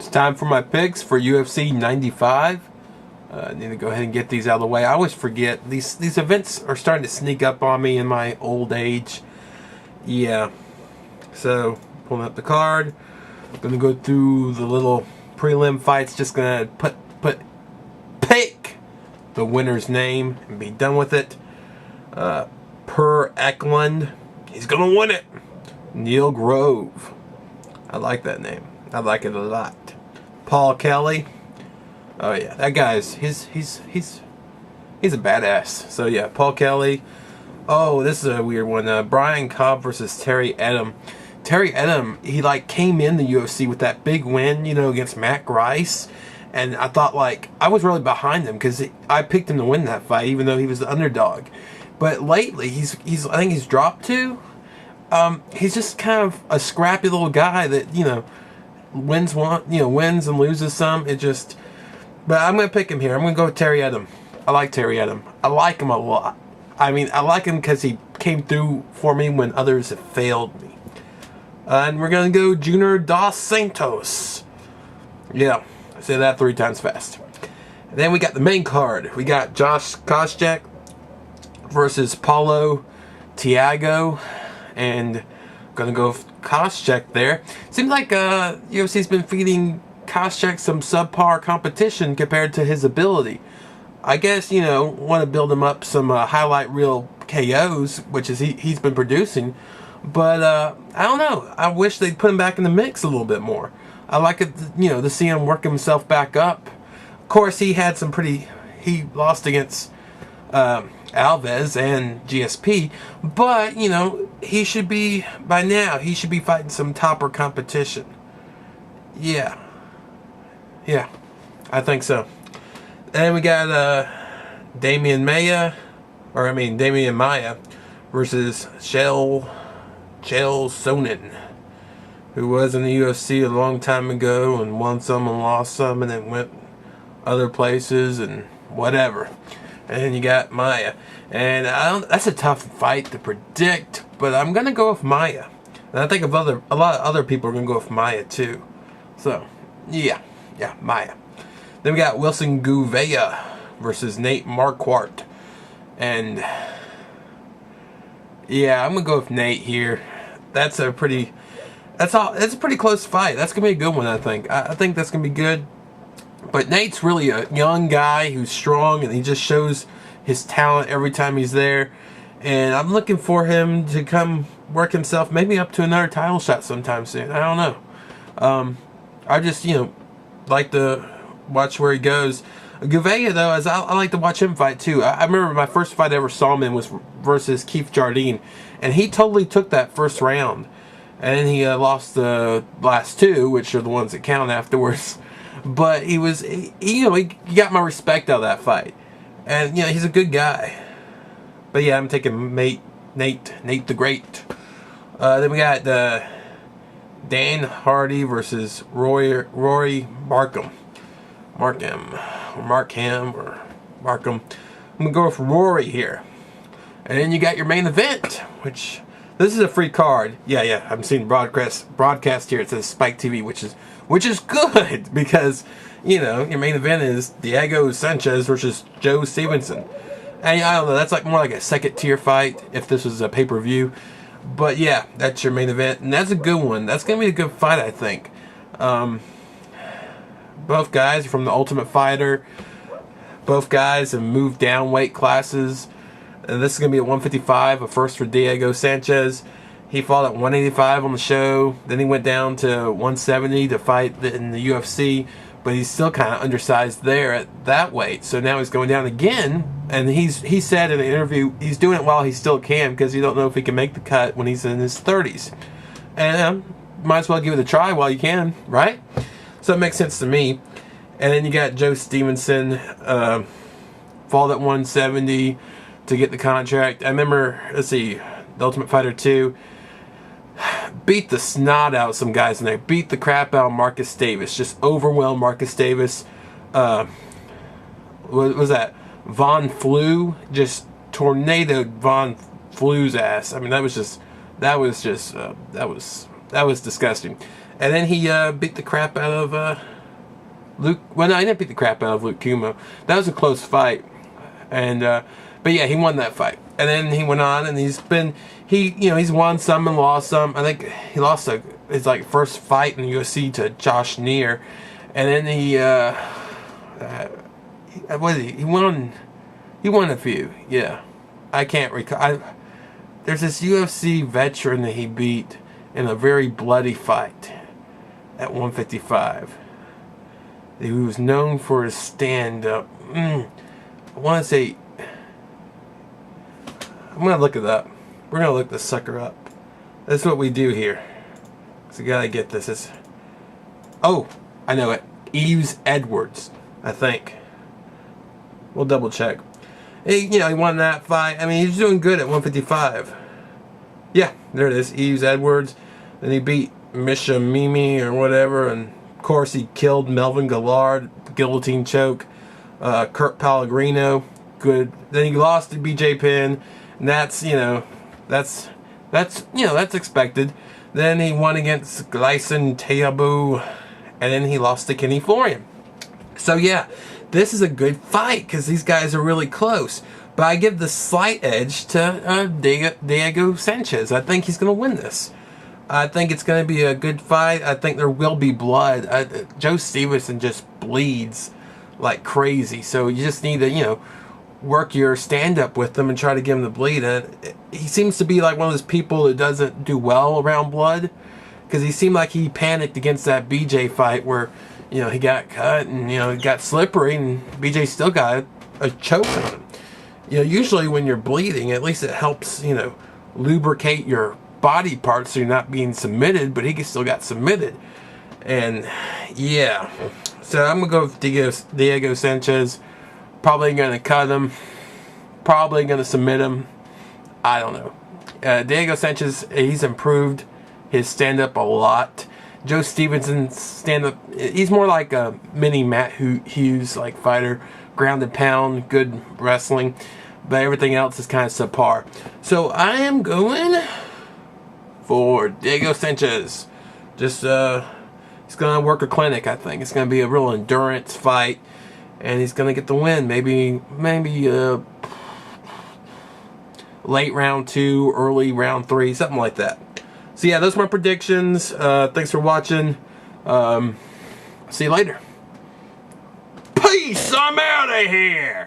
It's time for my picks for UFC 95. I need to go ahead and get these out of the way. I always forget. These events are starting to sneak up on me in my old age. Yeah. So, pulling up the card. Going to go through the little prelim fights. Just going to pick the winner's name and be done with it. Per Eklund. He's going to win it. Neil Grove. I like that name. I like it a lot. Paul Kelly. Oh yeah, that guy's he's a badass. So yeah, Paul Kelly. Oh, this is a weird one. Brian Cobb versus Terry Edom. Terry Edom, he like came in the UFC with that big win, against Matt Grice, and I thought I was really behind him because I picked him to win that fight, even though he was the underdog. But lately, I think he's dropped to. He's just kind of a scrappy little guy that wins and loses some. But I'm going to pick him here. I'm going to go with Terry Edom. I like Terry Edom. I like him a lot. I mean, I like him because he came through for me when others have failed me. And we're going to go Junior Dos Santos. Yeah, I say that 3 times fast. And then we got the main card. We got Josh Koscheck versus Paulo Thiago. And going to go with Koscheck there. Seems like UFC's been feeding Koscheck some subpar competition compared to his ability. I guess, want to build him up some highlight reel KOs, which is he's been producing. But, I don't know. I wish they'd put him back in the mix a little bit more. I like it, to see him work himself back up. Of course, he lost against Alves and GSP. But, he should be, by now, he should be fighting some topper competition. Yeah. Yeah, I think so. And we got Damian Maia versus Chael Sonnen, who was in the UFC a long time ago and won some and lost some and then went other places and whatever. And then you got Maia. And that's a tough fight to predict, but I'm going to go with Maia. And I think a lot of other people are going to go with Maia too. So, yeah, Maia. Then we got Wilson Gouveia versus Nate Marquardt. And, yeah, I'm going to go with Nate here. It's a pretty close fight. That's going to be a good one, I think. I think that's going to be good. But Nate's really a young guy who's strong, and he just shows his talent every time he's there. And I'm looking for him to come work himself maybe up to another title shot sometime soon. I don't know. I just, like to watch where he goes. Gouveia, though, I like to watch him fight, too. I remember my first fight I ever saw him in was versus Keith Jardine. And he totally took that first round. And then he lost the last 2, which are the ones that count afterwards. But he got my respect out of that fight. And, he's a good guy. But, yeah, I'm taking Nate the Great. Then we got Dan Hardy versus Rory Markham. I'm going to go with Rory here. And then you got your main event, which this is a free card. Yeah, I'm seeing broadcast here. It says Spike TV, which is good because your main event is Diego Sanchez versus Joe Stevenson. And I don't know, that's more like a second tier fight if this was a pay-per-view. But yeah, that's your main event, and that's a good one. That's gonna be a good fight, I think. Both guys are from the Ultimate Fighter. Both guys have moved down weight classes. And this is gonna be at 155, a first for Diego Sanchez. He fought at 185 on the show. Then he went down to 170 to fight in the UFC. But he's still kind of undersized there at that weight. So now he's going down again. And he said in an interview he's doing it while he still can because you don't know if he can make the cut when he's in his 30s. And might as well give it a try while you can, right? So it makes sense to me. And then you got Joe Stevenson, fought at 170 to get the contract. I remember, The Ultimate Fighter 2 beat the snot out of some guys in there. Beat the crap out of Marcus Davis. Just overwhelmed Marcus Davis. What was that? Von Flue just tornadoed Von Flue's ass. I mean, that was disgusting. And then he beat the crap out of Luke. Well, no, he didn't beat the crap out of Luke Kumo. That was a close fight, and but yeah, he won that fight. And then he went on, and he's won some and lost some. I think he lost his like first fight in the UFC to Josh Neer, and then he won a few. Yeah, I can't recall. There's this UFC veteran that he beat in a very bloody fight at 155. He was known for his stand-up. I want to say... I'm going to look it up. We're going to look this sucker up. That's what we do here. So you got to get this. Oh, I know it. Eves Edwards, I think. We'll double check. He won that fight. I mean, he's doing good at 155. Yeah, there it is. Eves Edwards. Then he beat Misha Mimi or whatever. And, of course, he killed Melvin Gillard. Guillotine choke. Kurt Pellegrino. Good. Then he lost to BJ Penn. And that's expected. Then he won against Gleison Taibu. And then he lost to Kenny Florian. So, yeah. This is a good fight because these guys are really close. But I give the slight edge to Diego Sanchez. I think he's going to win this. I think it's going to be a good fight. I think there will be blood. Joe Stevenson just bleeds like crazy. So you just need to, work your stand-up with them and try to get him to bleed. And he seems to be like one of those people that doesn't do well around blood. Because he seemed like he panicked against that BJ fight where... he got cut and, it got slippery and BJ still got a choke on him. Usually when you're bleeding, at least it helps, lubricate your body parts so you're not being submitted, but he still got submitted. And, yeah. So I'm going to go with Diego Sanchez. Probably going to cut him. Probably going to submit him. I don't know. Diego Sanchez, he's improved his stand-up a lot. Joe Stevenson stand-up, he's more like a mini Matt Hughes like fighter, ground and pound, good wrestling, but everything else is kind of subpar. So I am going for Diego Sanchez. Just he's gonna work a clinic. I think it's gonna be a real endurance fight, and he's gonna get the win. Maybe late round 2, early round 3, something like that. So yeah, those are my predictions. Thanks for watching. See you later. Peace! I'm out of here!